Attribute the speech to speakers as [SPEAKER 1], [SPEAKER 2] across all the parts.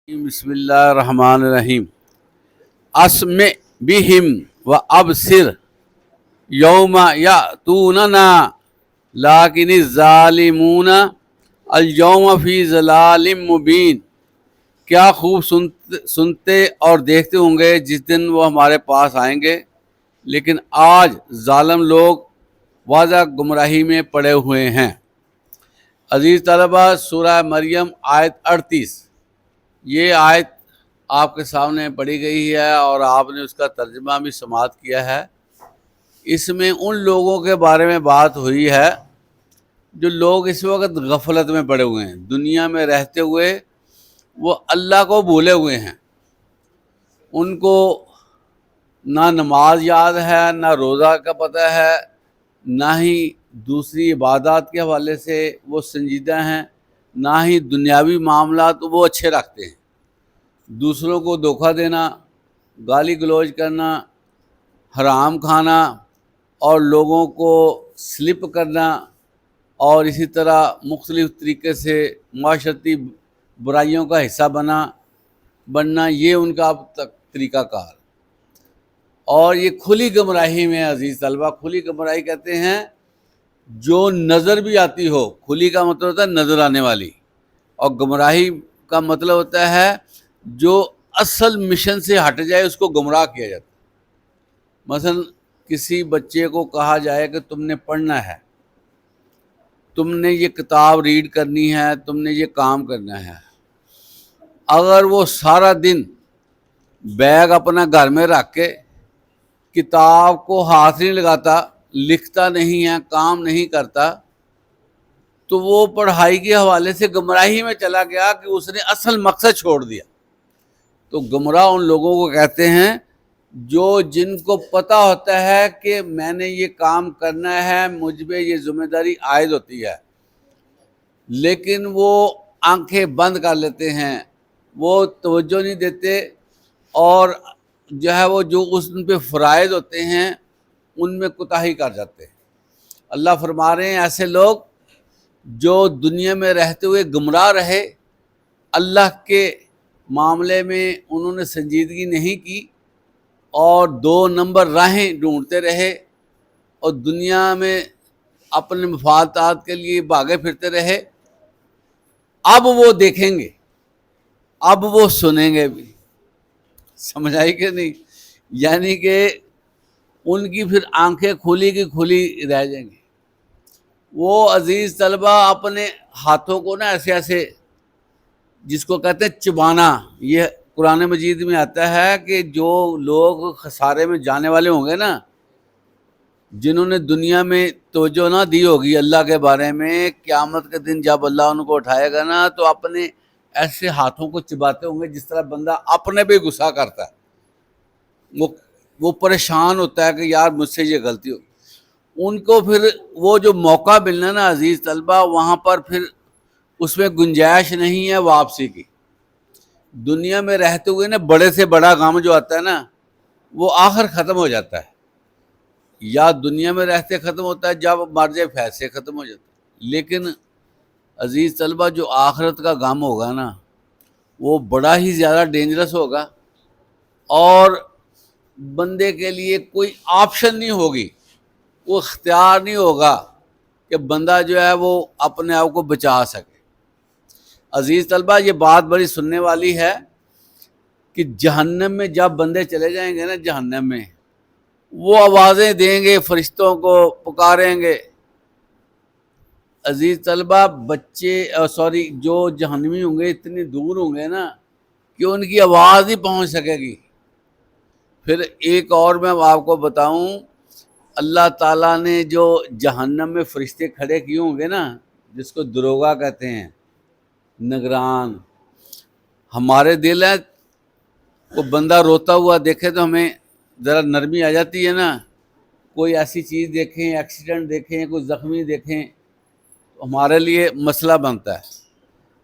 [SPEAKER 1] بسم اللہ الرحمن الرحیم اسمع بہم و ابصر یوم یأتوننا لیکن الظالمون اليوم فی ضلال مبین۔ کیا خوب سنتے اور دیکھتے ہوں گے جس دن وہ ہمارے پاس آئیں گے، لیکن آج ظالم لوگ واضح گمراہی میں پڑے ہوئے ہیں۔ عزیز طلبہ، سورہ مریم آیت 38، یہ آیت آپ کے سامنے پڑھی گئی ہے اور آپ نے اس کا ترجمہ بھی سماعت کیا ہے۔ اس میں ان لوگوں کے بارے میں بات ہوئی ہے جو لوگ اس وقت غفلت میں پڑے ہوئے ہیں، دنیا میں رہتے ہوئے وہ اللہ کو بھولے ہوئے ہیں۔ ان کو نہ نماز یاد ہے، نہ روزہ کا پتہ ہے، نہ ہی دوسری عبادات کے حوالے سے وہ سنجیدہ ہیں، نہ ہی دنیاوی معاملات وہ اچھے رکھتے ہیں۔ دوسروں کو دھوکہ دینا، گالی گلوچ کرنا، حرام کھانا اور لوگوں کو سلپ کرنا اور اسی طرح مختلف طریقے سے معاشرتی برائیوں کا حصہ بننا، یہ ان کا اب تک طریقہ کار۔ اور یہ کھلی گمراہی میں، عزیز طلبہ، کھلی گمراہی کہتے ہیں جو نظر بھی آتی ہو۔ کھلی کا مطلب ہوتا ہے نظر آنے والی، اور گمراہی کا مطلب ہوتا ہے جو اصل مشن سے ہٹ جائے، اس کو گمراہ کیا جاتا ہے۔ مثلا کسی بچے کو کہا جائے کہ تم نے پڑھنا ہے، تم نے یہ کتاب ریڈ کرنی ہے، تم نے یہ کام کرنا ہے۔ اگر وہ سارا دن بیگ اپنا گھر میں رکھ کے کتاب کو ہاتھ نہیں لگاتا، لکھتا نہیں ہے، کام نہیں کرتا، تو وہ پڑھائی کے حوالے سے گمراہی میں چلا گیا کہ اس نے اصل مقصد چھوڑ دیا۔ تو گمراہ ان لوگوں کو کہتے ہیں جن کو پتہ ہوتا ہے کہ میں نے یہ کام کرنا ہے، مجھ پہ یہ ذمہ داری عائد ہوتی ہے، لیکن وہ آنکھیں بند کر لیتے ہیں، وہ توجہ نہیں دیتے، اور وہ جو ان پہ فرائض ہوتے ہیں ان میں کوتاہی کر جاتے ہیں۔ اللہ فرما رہے ہیں ایسے لوگ جو دنیا میں رہتے ہوئے گمراہ رہے، اللہ کے معاملے میں انہوں نے سنجیدگی نہیں کی اور 2 نمبر راہیں ڈھونڈتے رہے اور دنیا میں اپنے مفادات کے لیے بھاگے پھرتے رہے۔ اب وہ دیکھیں گے، اب وہ سنیں گے بھی۔ سمجھ آئی کہ نہیں؟ یعنی کہ ان کی پھر آنکھیں کھلی کی کھلی رہ جائیں گی۔ وہ عزیز طلبہ اپنے ہاتھوں کو نا ایسے جس کو کہتے ہیں چبانا، یہ قرآن مجید میں آتا ہے کہ جو لوگ خسارے میں جانے والے ہوں گے نا، جنہوں نے دنیا میں توجہ نہ دی ہوگی اللہ کے بارے میں، قیامت کے دن جب اللہ ان کو اٹھائے گا نا تو اپنے ایسے ہاتھوں کو چباتے ہوں گے جس طرح بندہ اپنے پہ غصہ کرتا ہے، وہ پریشان ہوتا ہے کہ یار مجھ سے یہ غلطی ہو۔ ان کو پھر وہ جو موقع ملنا نا عزیز طلبہ، وہاں پر پھر اس میں گنجائش نہیں ہے واپسی کی۔ دنیا میں رہتے ہوئے نا بڑے سے بڑا غم جو آتا ہے نا، وہ آخر ختم ہو جاتا ہے، یا دنیا میں رہتے ختم ہوتا ہے، جب مر جائے پیسے ختم ہو جاتا ہے۔ لیکن عزیز طلبہ جو آخرت کا غم ہوگا نا، وہ بڑا ہی زیادہ ڈینجرس ہوگا، اور بندے کے لیے کوئی آپشن نہیں ہوگی، وہ اختیار نہیں ہوگا کہ بندہ وہ اپنے آپ کو بچا سکے۔ عزیز طلبہ، یہ بات بڑی سننے والی ہے کہ جہنم میں جب بندے چلے جائیں گے نا، جہنم میں وہ آوازیں دیں گے، فرشتوں کو پکاریں گے۔ عزیز طلبہ، جو جہنمی ہوں گے اتنی دور ہوں گے نا کہ ان کی آواز نہیں پہنچ سکے گی۔ پھر ایک اور میں آپ کو بتاؤں، اللہ تعالیٰ نے جو جہنم میں فرشتے کھڑے کیے ہوں گے نا، جس کو دروغہ کہتے ہیں، نگران، ہمارے دل ہے، وہ بندہ روتا ہوا دیکھے تو ہمیں ذرا نرمی آ جاتی ہے نا، کوئی ایسی چیز دیکھیں، ایکسیڈنٹ دیکھیں، کوئی زخمی دیکھیں تو ہمارے لیے مسئلہ بنتا ہے۔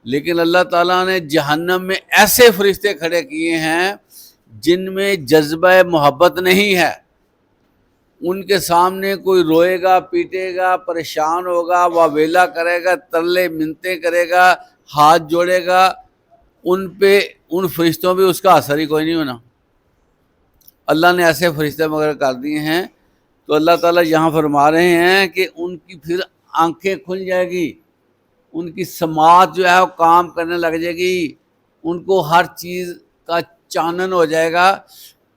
[SPEAKER 1] لیکن اللہ تعالیٰ نے جہنم میں ایسے فرشتے کھڑے کیے ہیں جن میں جذبہ محبت نہیں ہے۔ ان کے سامنے کوئی روئے گا، پیٹے گا، پریشان ہوگا، واویلا کرے گا، ترلے منتیں کرے گا، ہاتھ جوڑے گا، ان پہ ان فرشتوں پہ اس کا اثر ہی کوئی نہیں ہونا. اللہ نے ایسے فرشتے وغیرہ کر دیے ہیں. تو اللہ تعالیٰ یہاں فرما رہے ہیں کہ ان کی پھر آنکھیں کھل جائے گی، ان کی سماعت جو ہے وہ کام کرنے لگ جائے گی، ان کو ہر چیز کا چانن ہو جائے گا،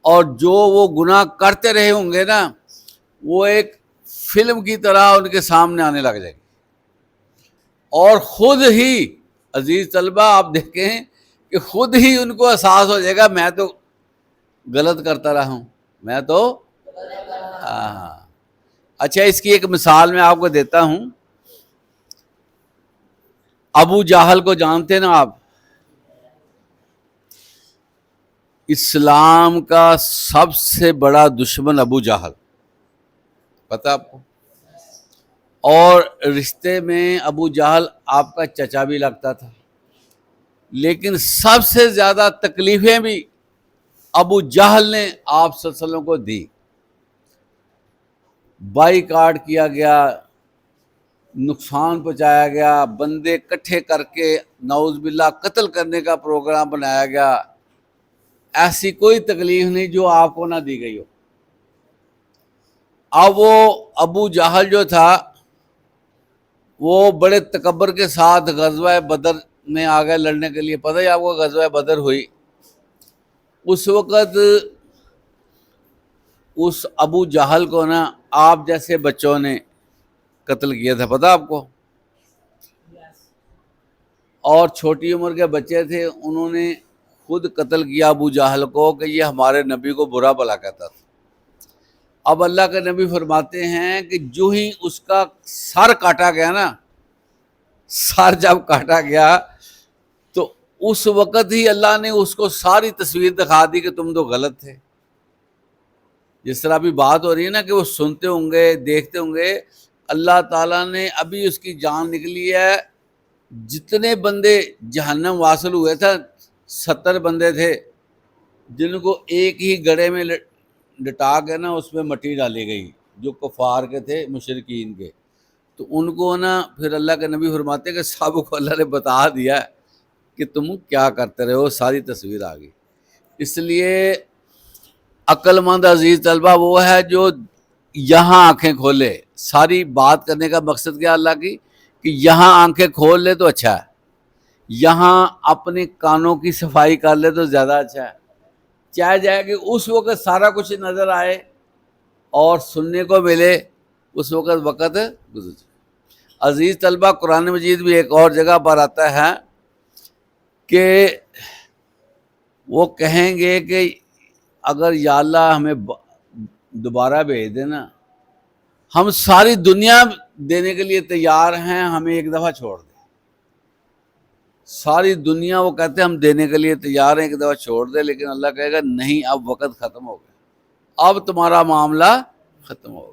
[SPEAKER 1] اور جو وہ گناہ کرتے رہے ہوں گے نا وہ ایک فلم کی طرح ان کے سامنے آنے لگ جائے گی. اور خود ہی عزیز طلبہ آپ دیکھیں کہ خود ہی ان کو احساس ہو جائے گا میں تو غلط کرتا رہا ہوں، میں تو اچھا اس کی ایک مثال میں آپ کو دیتا ہوں. ابو جہل کو جانتے نا آپ؟ اسلام کا سب سے بڑا دشمن ابو جہل، پتہ آپ کو؟ اور رشتے میں ابو جہل آپ کا چچا بھی لگتا تھا، لیکن سب سے زیادہ تکلیفیں بھی ابو جہل نے آپ صلی اللہ علیہ وسلم کو دی. بائی کاٹ کیا گیا، نقصان پہنچایا گیا، بندے اکٹھے کر کے نعوذ باللہ قتل کرنے کا پروگرام بنایا گیا. ایسی کوئی تکلیف نہیں جو آپ کو نہ دی گئی ہو. اب وہ ابو جہل جو تھا وہ بڑے تکبر کے ساتھ غزوہ بدر میں آ گئے لڑنے کے لیے. پتہ ہی آپ کو غزوہ بدر ہوئی، اس وقت اس ابو جہل کو نا آپ جیسے بچوں نے قتل کیا تھا، پتہ آپ کو؟ اور چھوٹی عمر کے بچے تھے، انہوں نے خود قتل کیا ابو جہل کو کہ یہ ہمارے نبی کو برا بھلا کہتا تھا. اب اللہ کے نبی فرماتے ہیں کہ جو ہی اس کا سر کاٹا گیا نا، سر جب کاٹا گیا تو اس وقت ہی اللہ نے اس کو ساری تصویر دکھا دی کہ تم تو غلط تھے. جس طرح ابھی بات ہو رہی ہے نا کہ وہ سنتے ہوں گے، دیکھتے ہوں گے، اللہ تعالیٰ نے ابھی اس کی جان نکلی ہے. جتنے بندے جہنم واصل ہوئے تھے 70 بندے تھے جن کو ایک ہی گڑھے میں لٹا کے نا اس میں مٹی ڈالی گئی، جو کفار کے تھے، مشرکین کے. تو ان کو نا پھر اللہ کے نبی فرماتے کہ سب کو اللہ نے بتا دیا کہ تم کیا کرتے رہے ہو، ساری تصویر آ گئی. اس لیے عقل مند عزیز طلبہ وہ ہے جو یہاں آنکھیں کھولے. ساری بات کرنے کا مقصد کیا اللہ کی کہ یہاں آنکھیں کھول لے تو اچھا ہے، یہاں اپنے کانوں کی صفائی کر لے تو زیادہ اچھا ہے. چاہے جائے کہ اس وقت سارا کچھ نظر آئے اور سننے کو ملے، اس وقت گزر جائے. عزیز طلبہ قرآن مجید بھی ایک اور جگہ پر آتا ہے کہ وہ کہیں گے کہ اگر یا اللہ ہمیں دوبارہ بھیج دینا، ہم ساری دنیا دینے کے لیے تیار ہیں، ہمیں ایک دفعہ چھوڑ دیں. ساری دنیا وہ کہتے ہیں ہم دینے کے لیے تیار ہیں، ایک دفعہ چھوڑ دیں. لیکن اللہ کہے گا نہیں، اب وقت ختم ہو گیا، اب تمہارا معاملہ ختم ہو گیا.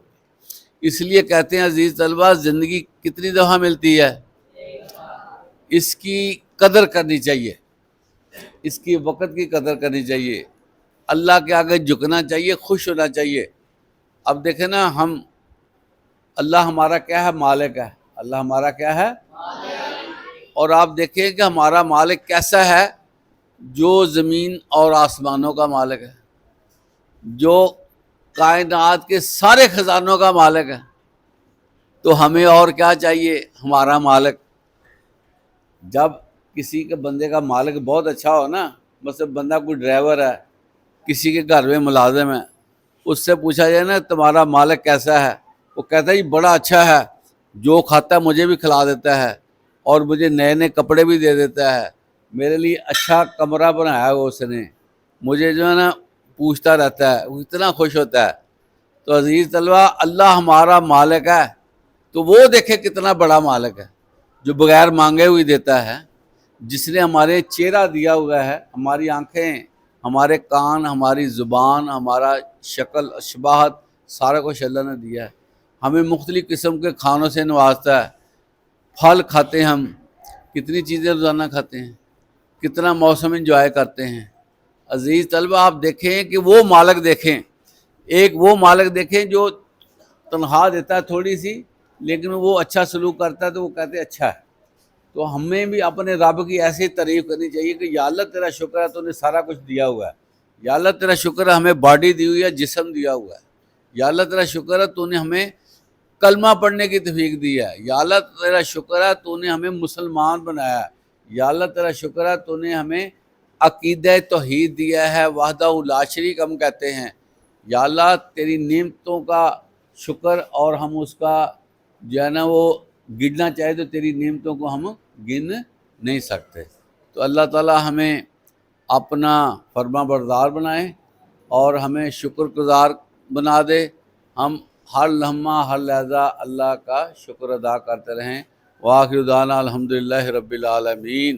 [SPEAKER 1] اس لیے کہتے ہیں عزیز طلبہ زندگی کتنی دفعہ ملتی ہے، اس کی قدر کرنی چاہیے، اس کی وقت کی قدر کرنی چاہیے، اللہ کے آگے جھکنا چاہیے، خوش ہونا چاہیے. اب دیکھیں نا، ہم اللہ ہمارا کیا ہے؟ مالک ہے. اللہ ہمارا کیا ہے؟ اور آپ دیکھیں کہ ہمارا مالک کیسا ہے؟ جو زمین اور آسمانوں کا مالک ہے، جو کائنات کے سارے خزانوں کا مالک ہے. تو ہمیں اور کیا چاہیے؟ ہمارا مالک. جب کسی کے بندے کا مالک بہت اچھا ہو نا، مثلا بندہ کوئی ڈرائیور ہے، کسی کے گھر میں ملازم ہے، اس سے پوچھا جائے نا تمہارا مالک کیسا ہے، وہ کہتا ہے یہ بڑا اچھا ہے، جو کھاتا ہے مجھے بھی کھلا دیتا ہے اور مجھے نئے نئے کپڑے بھی دے دیتا ہے، میرے لیے اچھا کمرہ بنایا ہے اس نے، مجھے جو ہے نا پوچھتا رہتا ہے، وہ اتنا خوش ہوتا ہے. تو عزیز طلبہ اللہ ہمارا مالک ہے، تو وہ دیکھے کتنا بڑا مالک ہے جو بغیر مانگے ہوئی دیتا ہے، جس نے ہمارے چہرہ دیا ہوا ہے، ہماری آنکھیں، ہمارے کان، ہماری زبان، ہمارا شکل شباہت، سارا کچھ اللہ نے دیا ہے. ہمیں مختلف قسم کے کھانوں سے نوازتا ہے، پھل کھاتے ہیں، ہم کتنی چیزیں روزانہ کھاتے ہیں، کتنا موسم انجوائے کرتے ہیں. عزیز طلبہ آپ دیکھیں کہ وہ مالک دیکھیں، ایک وہ مالک دیکھیں جو تنخواہ دیتا ہے تھوڑی سی، لیکن وہ اچھا سلوک کرتا ہے تو وہ کہتے ہیں اچھا ہے. تو ہمیں بھی اپنے رب کی ایسی تعریف کرنی چاہیے کہ یا اللہ تیرا شکر ہے تو نے سارا کچھ دیا ہوا ہے، یا اللہ تیرا شکر ہے ہمیں باڈی دی ہوئی ہے، جسم دیا ہوا ہے، یا اللہ تیرا شکر ہے تو نے ہمیں کلمہ پڑھنے کی توفیق دی ہے، یا اللہ تیرا شکر ہے تو نے ہمیں مسلمان بنایا ہے، یا اللہ تیرا شکر ہے تو نے ہمیں عقیدہ توحید دیا ہے، وحدہ لا شریک ہم کہتے ہیں، یا اللہ تیری نعمتوں کا شکر، اور ہم اس کا جو ہے نا وہ گننا چاہے تو تیری نعمتوں کو ہم گن نہیں سکتے۔ تو اللہ تعالی ہمیں اپنا فرما بردار بنائے اور ہمیں شکر گزار بنا دے، ہم ہر لمحہ ہر لحظہ اللہ کا شکر ادا کرتے رہیں۔ وآخر دعوانا الحمدللہ رب العالمین۔